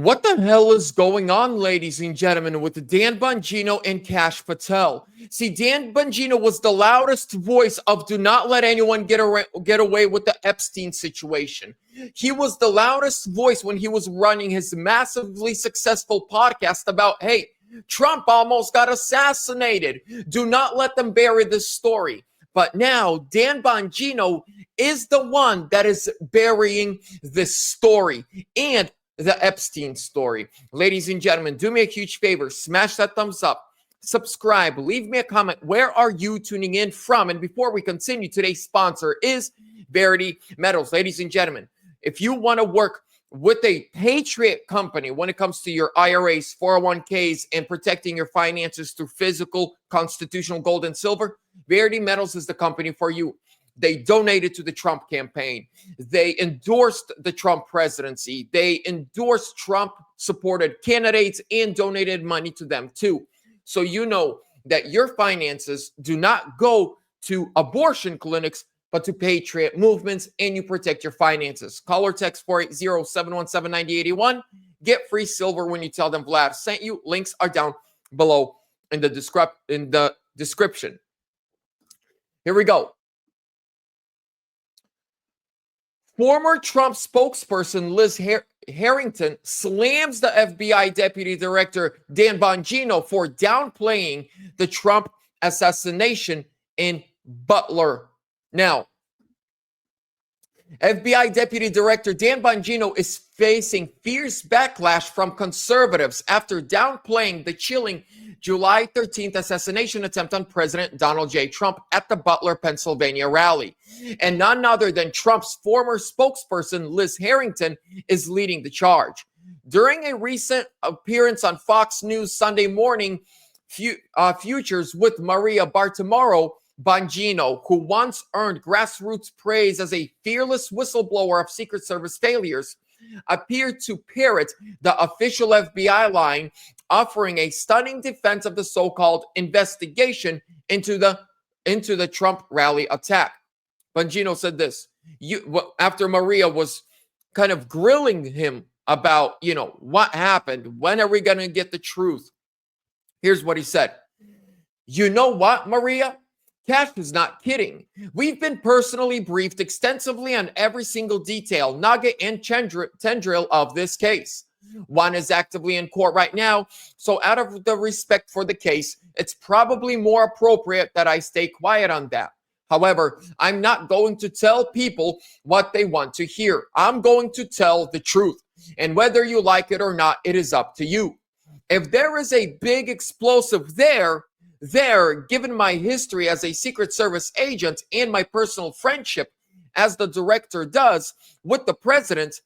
What the hell is going on, ladies and gentlemen, with Dan Bongino and Kash Patel? See, Dan Bongino was the loudest voice of do not let anyone get away with the Epstein situation. He was the loudest voice when he was running his massively successful podcast about, hey, Trump almost got assassinated. Do not let them bury this story. But now Dan Bongino is the one that is burying this story and the Epstein story. Ladies and gentlemen, do me a huge favor. Smash that thumbs up. Subscribe. Leave me a comment. Where are you tuning in from? And before we continue, today's sponsor is Verity Metals. Ladies and gentlemen, if you want to work with a patriot company when it comes to your IRAs, 401ks, and protecting your finances through physical, constitutional gold and silver, Verity Metals is the company for you. They donated to the Trump campaign. They endorsed the Trump presidency. They endorsed Trump-supported candidates and donated money to them too. So you know that your finances do not go to abortion clinics, but to patriot movements, and you protect your finances. Call or text 480-717-9081. Get free silver when you tell them Vlad sent you. Links are down below in the description. Here we go. Former Trump spokesperson Liz Harrington slams the FBI Deputy Director Dan Bongino for downplaying the Trump assassination in Butler. Now, FBI Deputy Director Dan Bongino is facing fierce backlash from conservatives after downplaying the chilling July 13th assassination attempt on President Donald J. Trump at the Butler, Pennsylvania rally. And none other than Trump's former spokesperson, Liz Harrington, is leading the charge. During a recent appearance on Fox News Sunday Morning Futures with Maria Bartiromo, Bongino, who once earned grassroots praise as a fearless whistleblower of Secret Service failures, appeared to parrot the official FBI line, offering a stunning defense of the so-called investigation into the Trump rally attack. Bongino said this after Maria was kind of grilling him about, what happened? When are we going to get the truth? Here's what he said. You know what, Maria? Kash is not kidding. We've been personally briefed extensively on every single detail, nugget, and tendril of this case. One is actively in court right now, so out of the respect for the case, it's probably more appropriate that I stay quiet on that. However, I'm not going to tell people what they want to hear. I'm going to tell the truth, and whether you like it or not, it is up to you. If there is a big explosive there, given my history as a Secret Service agent and my personal friendship, as the director does, with the president,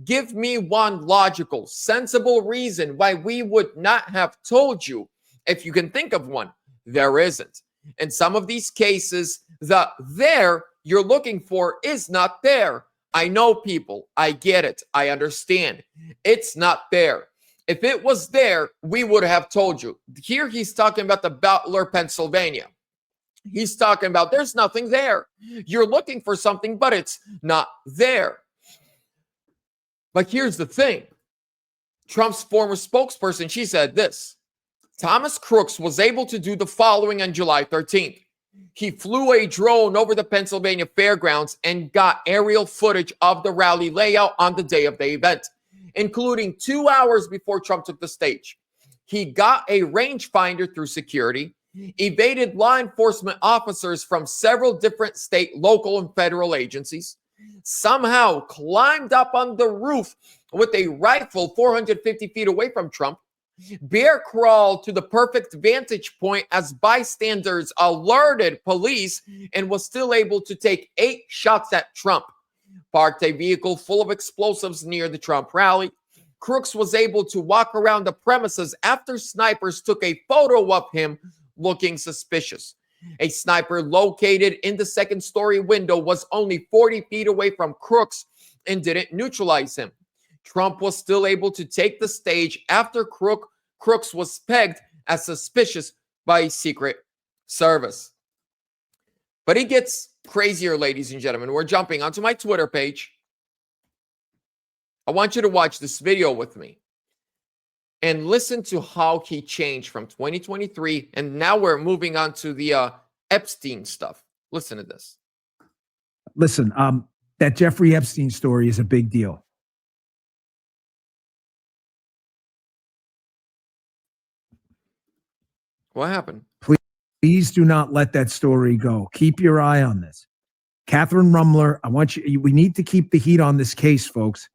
give me one logical, sensible reason why we would not have told you. If you can think of one, there isn't. In some of these cases, the there you're looking for is not there. I know, people. I get it. I understand. It's not there. If it was there, we would have told you. Here he's talking about the Butler, Pennsylvania. He's talking about there's nothing there. You're looking for something, but it's not there. But here's the thing. Trump's former spokesperson, she said this. Thomas Crooks was able to do the following on July 13th. He flew a drone over the Pennsylvania fairgrounds and got aerial footage of the rally layout on the day of the event, including 2 hours before Trump took the stage. He got a rangefinder through security, evaded law enforcement officers from several different state, local, and federal agencies, somehow climbed up on the roof with a rifle 450 feet away from Trump, bear crawled to the perfect vantage point as bystanders alerted police, and was still able to take 8 shots at Trump. Parked a vehicle full of explosives near the Trump rally. Crooks was able to walk around the premises after snipers took a photo of him looking suspicious. A sniper located in the second-story window was only 40 feet away from Crooks and didn't neutralize him. Trump was still able to take the stage after Crooks was pegged as suspicious by Secret Service. But it gets crazier, ladies and gentlemen. We're jumping onto my Twitter page. I want you to watch this video with me. and listen to how he changed from 2023. And now we're moving on to the Epstein stuff. Listen to this. Listen, that Jeffrey Epstein story is a big deal. What happened? Please do not let that story go. Keep your eye on this. Catherine Rumler, we need to keep the heat on this case, folks.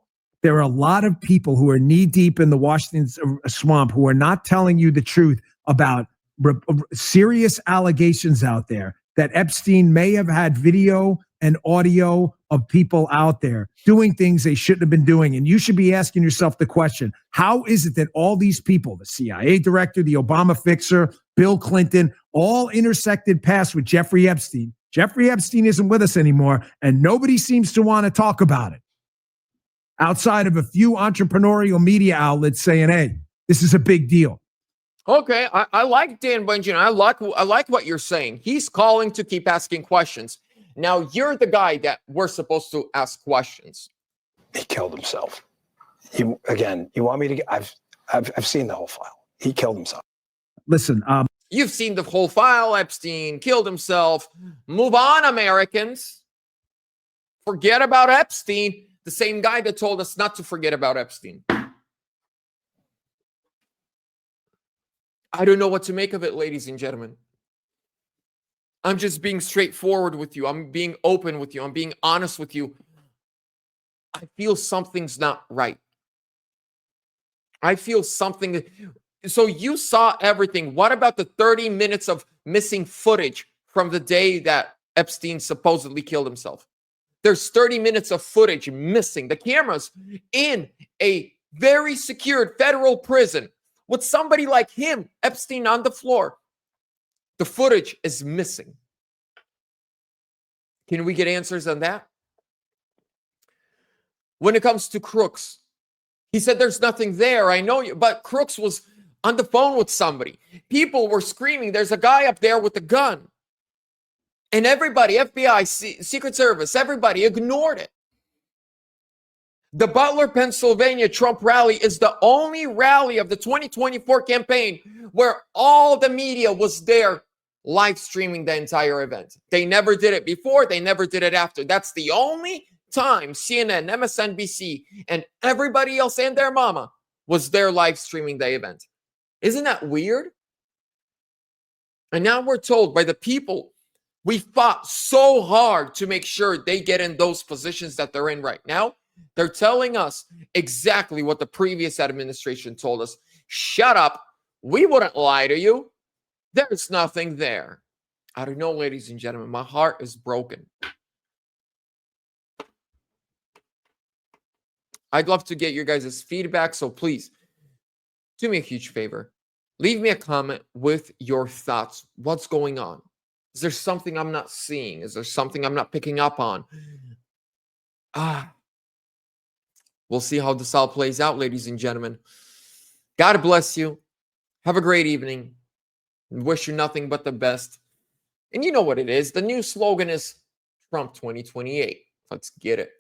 There are a lot of people who are knee deep in the Washington swamp who are not telling you the truth about serious allegations out there that Epstein may have had video and audio of people out there doing things they shouldn't have been doing. And you should be asking yourself the question, how is it that all these people, the CIA director, the Obama fixer, Bill Clinton, all intersected paths with Jeffrey Epstein? Jeffrey Epstein isn't with us anymore, and nobody seems to want to talk about it outside of a few entrepreneurial media outlets saying, hey, this is a big deal. Okay, I like Dan Bongino. I like what you're saying. He's calling to keep asking questions. Now you're the guy that we're supposed to ask questions. He killed himself. You want me to? I've seen the whole file. He killed himself. Listen, you've seen the whole file. Epstein killed himself. Move on, Americans. Forget about Epstein. The same guy that told us not to forget about Epstein. I don't know what to make of it, ladies and gentlemen. I'm just being straightforward with you. I'm being open with you. I'm being honest with you. I feel something's not right. I feel something. So you saw everything. What about the 30 minutes of missing footage from the day that Epstein supposedly killed himself? There's 30 minutes of footage missing. The cameras in a very secured federal prison with somebody like him, Epstein, on the floor. The footage is missing. Can we get answers on that? When it comes to Crooks, he said there's nothing there. I know you, but Crooks was on the phone with somebody. People were screaming, there's a guy up there with a gun. And everybody, FBI, Secret Service, everybody ignored it. The Butler, Pennsylvania Trump rally is the only rally of the 2024 campaign where all the media was there live streaming the entire event. They never did it before. They never did it after. That's the only time CNN, MSNBC, and everybody else and their mama was there live streaming the event. Isn't that weird? And now we're told by the people we fought so hard to make sure they get in those positions that they're in right now. They're telling us exactly what the previous administration told us. Shut up. We wouldn't lie to you. There's nothing there. I don't know, ladies and gentlemen. My heart is broken. I'd love to get your guys' feedback. So please do me a huge favor. Leave me a comment with your thoughts. What's going on? Is there something I'm not seeing? Is there something I'm not picking up on? We'll see how this all plays out, ladies and gentlemen. God bless you. Have a great evening. Wish you nothing but the best. And you know what it is. The new slogan is Trump 2028. Let's get it.